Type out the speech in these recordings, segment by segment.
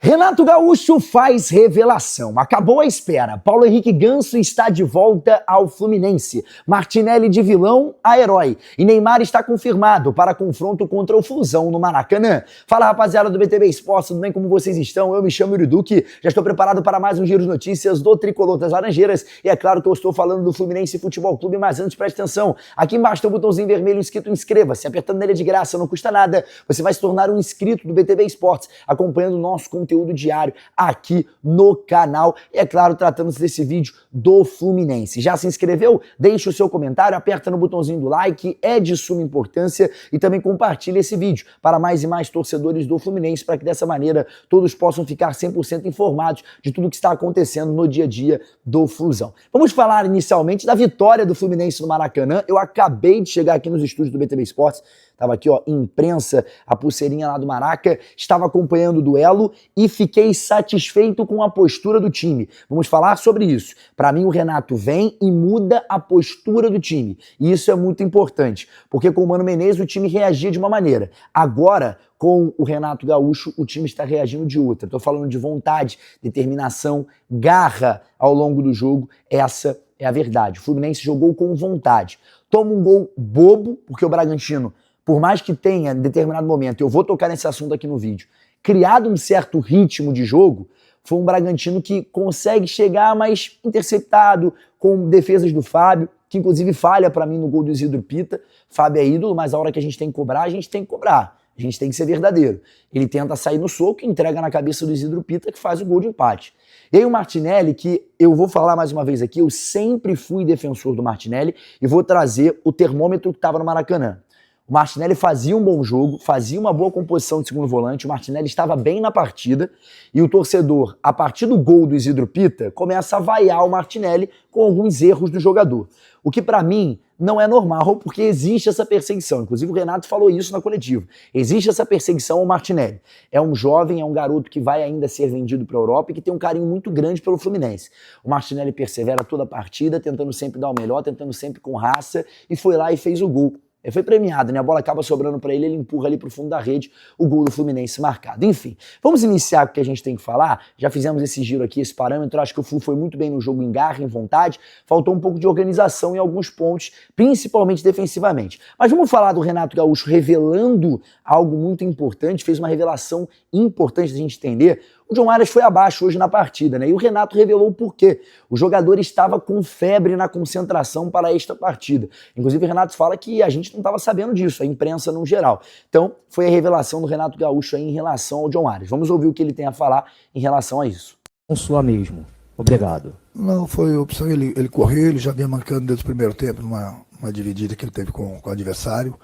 Renato Gaúcho faz revelação. Acabou a espera. Paulo Henrique Ganso está de volta ao Fluminense. Martinelli de vilão a herói. E Neymar está confirmado para confronto contra o Flusão no Maracanã. Fala, rapaziada do BTB Esportes, tudo bem? Como vocês estão? Eu me chamo Yuri Duque. Já estou preparado para mais um giro de notícias do Tricolor das Laranjeiras. E é claro que eu estou falando do Fluminense Futebol Clube, mas antes preste atenção. Aqui embaixo tem um botãozinho vermelho escrito inscreva-se. Apertando nele de graça, não custa nada. Você vai se tornar um inscrito do BTB Esportes, acompanhando o nosso conteúdo diário aqui no canal e, é claro, tratando-se desse vídeo do Fluminense. Já se inscreveu? Deixe o seu comentário, aperta no botãozinho do like, é de suma importância, e também compartilhe esse vídeo para mais e mais torcedores do Fluminense, para que dessa maneira todos possam ficar 100% informados de tudo que está acontecendo no dia a dia do Flusão. Vamos falar inicialmente da vitória do Fluminense no Maracanã. Eu acabei de chegar aqui nos estúdios do BTB Esportes. Estava aqui, ó, imprensa, a pulseirinha lá do Maraca, estava acompanhando o duelo e fiquei satisfeito com a postura do time. Vamos falar sobre isso. Para mim, o Renato vem e muda a postura do time. E isso é muito importante, porque com o Mano Menezes o time reagia de uma maneira. Agora, com o Renato Gaúcho, o time está reagindo de outra. Estou falando de vontade, determinação, garra ao longo do jogo. Essa é a verdade. O Fluminense jogou com vontade. Toma um gol bobo, porque o Bragantino, por mais que tenha, em determinado momento, eu vou tocar nesse assunto aqui no vídeo, criado um certo ritmo de jogo, foi um Bragantino que consegue chegar mais interceptado, com defesas do Fábio, que inclusive falha para mim no gol do Isidro Pita. Fábio é ídolo, mas a hora que a gente tem que cobrar, a gente tem que cobrar. A gente tem que ser verdadeiro. Ele tenta sair no soco e entrega na cabeça do Isidro Pita, que faz o gol de empate. E aí o Martinelli, que eu vou falar mais uma vez aqui, eu sempre fui defensor do Martinelli e vou trazer o termômetro que estava no Maracanã. O Martinelli fazia um bom jogo, fazia uma boa composição de segundo volante, o Martinelli estava bem na partida e o torcedor, a partir do gol do Isidro Pita, começa a vaiar o Martinelli com alguns erros do jogador. O que para mim não é normal, porque existe essa perseguição. Inclusive o Renato falou isso na coletiva. Existe essa perseguição ao Martinelli. É um jovem, é um garoto que vai ainda ser vendido para a Europa e que tem um carinho muito grande pelo Fluminense. O Martinelli persevera toda a partida, tentando sempre dar o melhor, tentando sempre com raça, e foi lá e fez o gol. Ele foi premiado, né? A bola acaba sobrando para ele, ele empurra ali pro fundo da rede, o gol do Fluminense marcado. Enfim, vamos iniciar com o que a gente tem que falar. Já fizemos esse giro aqui, esse parâmetro. Acho que o Flu foi muito bem no jogo em garra, em vontade. Faltou um pouco de organização em alguns pontos, principalmente defensivamente. Mas vamos falar do Renato Gaúcho revelando algo muito importante, fez uma revelação importante da gente entender. O John Arias foi abaixo hoje na partida, né? E o Renato revelou o porquê. O jogador estava com febre na concentração para esta partida. Inclusive, o Renato fala que a gente não estava sabendo disso, a imprensa no geral. Então, foi a revelação do Renato Gaúcho aí em relação ao John Arias. Vamos ouvir o que ele tem a falar em relação a isso. Com sua mesmo. Obrigado. Não, foi opção, ele correu, ele já vinha mancando desde o primeiro tempo, numa dividida que ele teve com o adversário.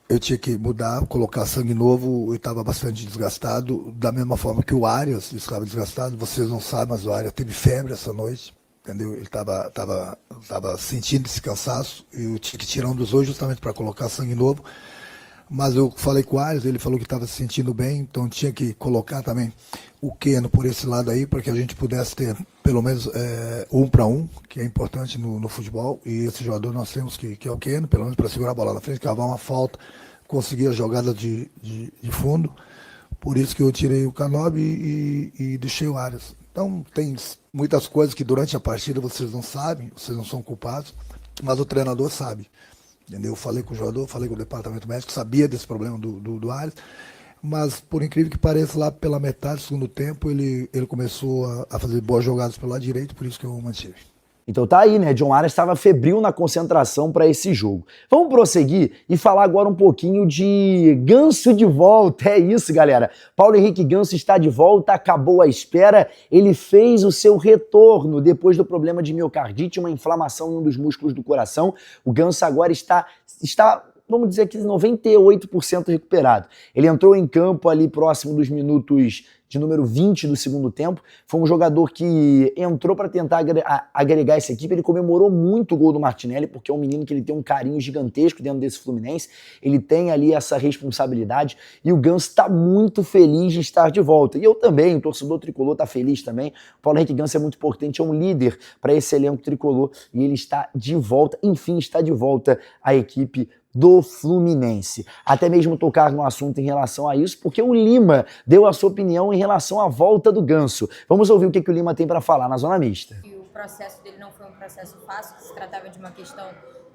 Eu tinha que mudar, colocar sangue novo, eu estava bastante desgastado, da mesma forma que o Arias estava desgastado. Vocês não sabem, mas o Arias teve febre essa noite, entendeu? Ele estava sentindo esse cansaço, e eu tinha que tirar um dos dois justamente para colocar sangue novo. Mas eu falei com o Arias, ele falou que estava se sentindo bem, então tinha que colocar também o Keno por esse lado aí, para que a gente pudesse ter pelo menos 1 para 1, que é importante no futebol, e esse jogador nós temos que é o Keno, pelo menos para segurar a bola na frente, cavar uma falta, conseguir a jogada de fundo. Por isso que eu tirei o Canobi e deixei o Arias. Então tem muitas coisas que durante a partida vocês não sabem, vocês não são culpados, mas o treinador sabe. Entendeu? Eu falei com o jogador, falei com o departamento médico, sabia desse problema do Arias, mas por incrível que pareça, lá pela metade do segundo tempo, ele começou a fazer boas jogadas pelo lado direito, por isso que eu o mantive. Então tá aí, né? John Arias estava febril na concentração para esse jogo. Vamos prosseguir e falar agora um pouquinho de Ganso de volta. É isso, galera. Paulo Henrique Ganso está de volta, acabou a espera. Ele fez o seu retorno depois do problema de miocardite, uma inflamação em um dos músculos do coração. O Ganso agora está vamos dizer aqui, 98% recuperado. Ele entrou em campo ali próximo dos minutos de número 20 do segundo tempo. Foi um jogador que entrou para tentar agregar essa equipe. Ele comemorou muito o gol do Martinelli, porque é um menino que ele tem um carinho gigantesco dentro desse Fluminense. Ele tem ali essa responsabilidade e o Ganso está muito feliz de estar de volta. E eu também, o torcedor tricolor está feliz também. O Paulo Henrique Ganso é muito importante, é um líder para esse elenco tricolor e ele está de volta, enfim, está de volta à equipe do Fluminense. Até mesmo tocar no assunto em relação a isso, porque o Lima deu a sua opinião em relação à volta do Ganso. Vamos ouvir o que o Lima tem para falar na Zona Mista. O processo dele não foi um processo fácil, se tratava de uma questão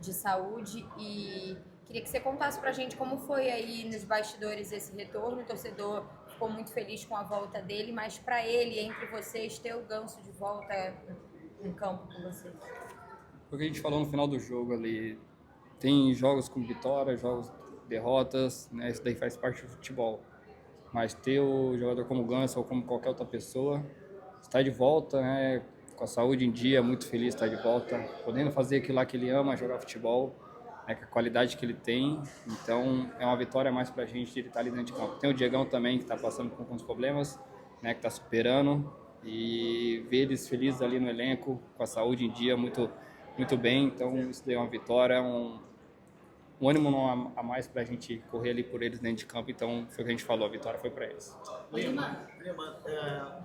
de saúde e queria que você contasse pra gente como foi aí nos bastidores esse retorno. O torcedor ficou muito feliz com a volta dele, mas para ele, entre vocês, ter o Ganso de volta em campo com você. O que a gente falou no final do jogo ali, tem jogos com vitória, jogos com derrotas, né? Isso daí faz parte do futebol. Mas ter o jogador como o Ganso ou como qualquer outra pessoa, está de volta, né? Com a saúde em dia, muito feliz de estar de volta, podendo fazer aquilo lá que ele ama, jogar futebol, né? Com a qualidade que ele tem. Então é uma vitória a mais pra gente ele estar ali dentro de campo. Tem o Diegão também, que está passando por alguns problemas, né? Que está superando. E ver eles felizes ali no elenco, com a saúde em dia, muito bem. Então isso daí é uma vitória, um ânimo a mais para a gente correr ali por eles dentro de campo. Então foi o que a gente falou, a vitória foi para eles. Lima,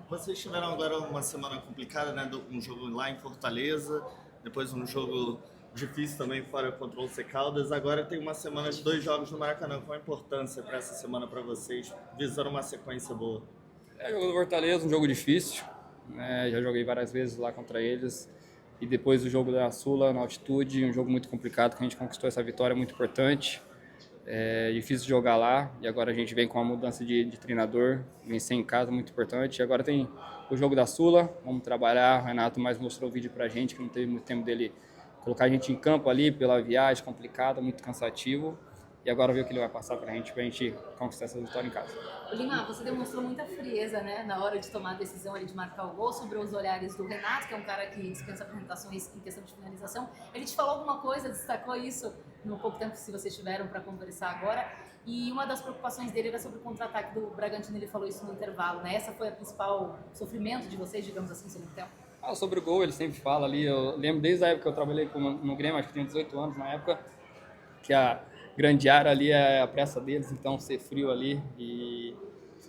vocês tiveram agora uma semana complicada, né? Um jogo lá em Fortaleza, depois um jogo difícil também fora contra o Caldas. Agora tem uma semana de 2 jogos no Maracanã. Qual a importância para essa semana para vocês, visando uma sequência boa? Jogo do Fortaleza, um jogo difícil, né? Já joguei várias vezes lá contra eles. E depois o jogo da Sula, na altitude, um jogo muito complicado, que a gente conquistou essa vitória muito importante. É difícil jogar lá, e agora a gente vem com uma mudança de treinador, vencer em casa, muito importante. E agora tem o jogo da Sula, vamos trabalhar. O Renato mais mostrou o vídeo pra gente, que não teve muito tempo dele colocar a gente em campo ali, pela viagem complicada, muito cansativo. E agora ver o que ele vai passar pra gente conquistar essa vitória em casa. Lima, você demonstrou muita frieza, né, na hora de tomar a decisão ali de marcar o gol, sobre os olhares do Renato, que é um cara que dispensa apresentações em questão de finalização. Ele te falou alguma coisa, destacou isso no pouco tempo que vocês tiveram para conversar agora? E uma das preocupações dele era sobre o contra-ataque do Bragantino, ele falou isso no intervalo, né? Essa foi a principal sofrimento de vocês, digamos assim, sobre o tempo? Sobre o gol, ele sempre fala ali, eu lembro desde a época que eu trabalhei no Grêmio, acho que tinha 18 anos na época, que a grande área ali é a pressa deles, então ser frio ali. E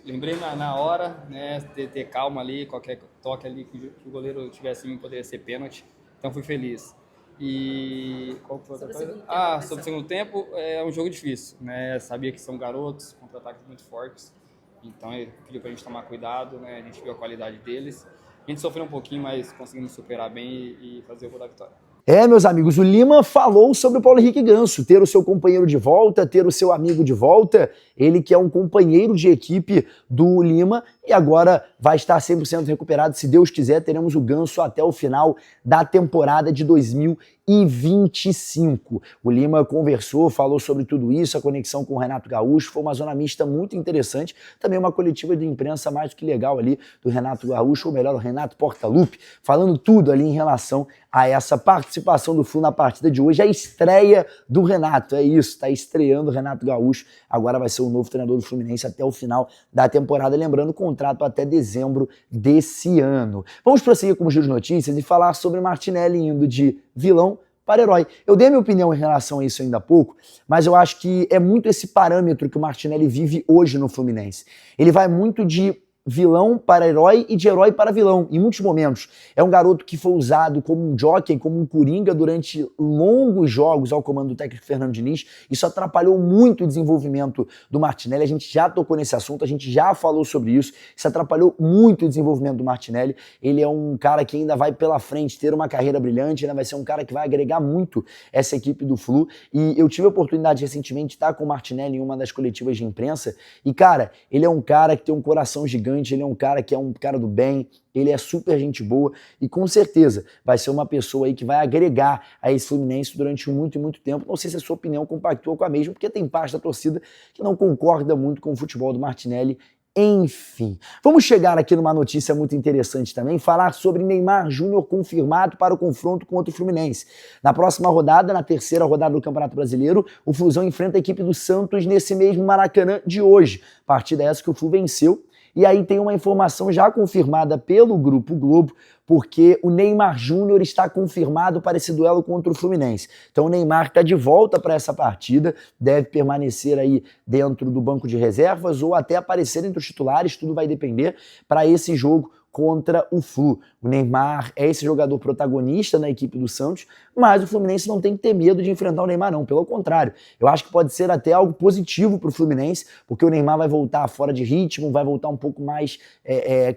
lembrei na hora, né, ter calma ali, qualquer toque ali que o goleiro tivesse em mim poderia ser pênalti, então fui feliz. E qual foi outra coisa? Sobre o segundo tempo, é um jogo difícil, né? Sabia que são garotos, contra-ataques muito fortes, então eu queria pra gente tomar cuidado, né? A gente viu a qualidade deles. A gente sofreu um pouquinho, mas conseguimos superar bem e fazer o gol da vitória. Meus amigos, o Lima falou sobre o Paulo Henrique Ganso, ter o seu companheiro de volta, ter o seu amigo de volta, ele que é um companheiro de equipe do Lima e agora vai estar 100% recuperado, se Deus quiser, teremos o Ganso até o final da temporada de 2025. O Lima conversou, falou sobre tudo isso, a conexão com o Renato Gaúcho, foi uma zona mista muito interessante, também uma coletiva de imprensa mais do que legal ali do Renato Gaúcho, ou melhor, o Renato Portaluppi, falando tudo ali em relação a essa participação do Flu na partida de hoje, a estreia do Renato, é isso, está estreando o Renato Gaúcho, agora vai ser o novo treinador do Fluminense até o final da temporada, lembrando o contrato até dezembro desse ano. Vamos prosseguir com o giro de notícias e falar sobre Martinelli indo de vilão para herói. Eu dei minha opinião em relação a isso ainda há pouco, mas eu acho que é muito esse parâmetro que o Martinelli vive hoje no Fluminense. Ele vai muito de vilão para herói e de herói para vilão, em muitos momentos. É um garoto que foi usado como um jockey, como um coringa durante longos jogos ao comando do técnico Fernando Diniz. Isso atrapalhou muito o desenvolvimento do Martinelli. A gente já tocou nesse assunto, a gente já falou sobre isso. Isso atrapalhou muito o desenvolvimento do Martinelli. Ele é um cara que ainda vai pela frente ter uma carreira brilhante, ainda vai ser um cara que vai agregar muito essa equipe do Flu. E eu tive a oportunidade recentemente de estar com o Martinelli em uma das coletivas de imprensa. E, cara, ele é um cara que tem um coração gigante, ele é um cara que é um cara do bem, ele é super gente boa e com certeza vai ser uma pessoa aí que vai agregar a esse Fluminense durante muito e muito tempo. Não sei se a sua opinião compactua com a mesma, porque tem parte da torcida que não concorda muito com o futebol do Martinelli. Enfim, vamos chegar aqui numa notícia muito interessante também, falar sobre Neymar Júnior confirmado para o confronto contra o Fluminense. Na próxima rodada, na terceira rodada do Campeonato Brasileiro, o Flusão enfrenta a equipe do Santos nesse mesmo Maracanã de hoje. Partida essa que o Flu venceu. E aí tem uma informação já confirmada pelo Grupo Globo, porque o Neymar Júnior está confirmado para esse duelo contra o Fluminense. Então o Neymar está de volta para essa partida, deve permanecer aí dentro do banco de reservas ou até aparecer entre os titulares, tudo vai depender para esse jogo contra o Flu. O Neymar é esse jogador protagonista na equipe do Santos, mas o Fluminense não tem que ter medo de enfrentar o Neymar, não. Pelo contrário, eu acho que pode ser até algo positivo para o Fluminense, porque o Neymar vai voltar fora de ritmo, vai voltar um pouco mais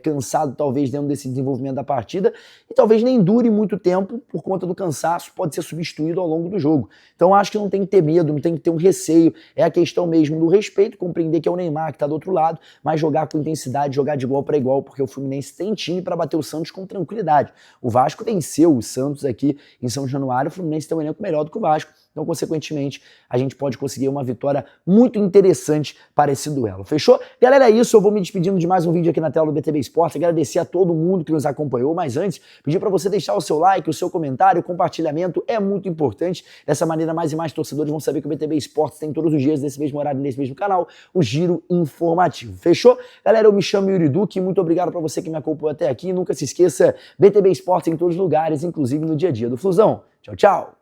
cansado, talvez, dentro desse desenvolvimento da partida, e talvez nem dure muito tempo por conta do cansaço, pode ser substituído ao longo do jogo. Então acho que não tem que ter medo, não tem que ter um receio, é a questão mesmo do respeito, compreender que é o Neymar que está do outro lado, mas jogar com intensidade, jogar de igual para igual, porque o Fluminense tem time para bater o Santos com tranquilidade. O Vasco venceu o Santos aqui em São Januário, o Fluminense tem um elenco melhor do que o Vasco, então, consequentemente, a gente pode conseguir uma vitória muito interessante para esse duelo. Fechou? Galera, é isso. Eu vou me despedindo de mais um vídeo aqui na tela do BTB Esportes. Agradecer a todo mundo que nos acompanhou, mas antes, pedir para você deixar o seu like, o seu comentário, o compartilhamento é muito importante. Dessa maneira, mais e mais torcedores vão saber que o BTB Esportes tem todos os dias, nesse mesmo horário, nesse mesmo canal, o Giro Informativo. Fechou? Galera, eu me chamo Yuri Duque. Muito obrigado para você que me acompanhou até aqui. Nunca se esqueça, BTB Esportes em todos os lugares, inclusive no dia a dia do Flusão. Tchau, tchau!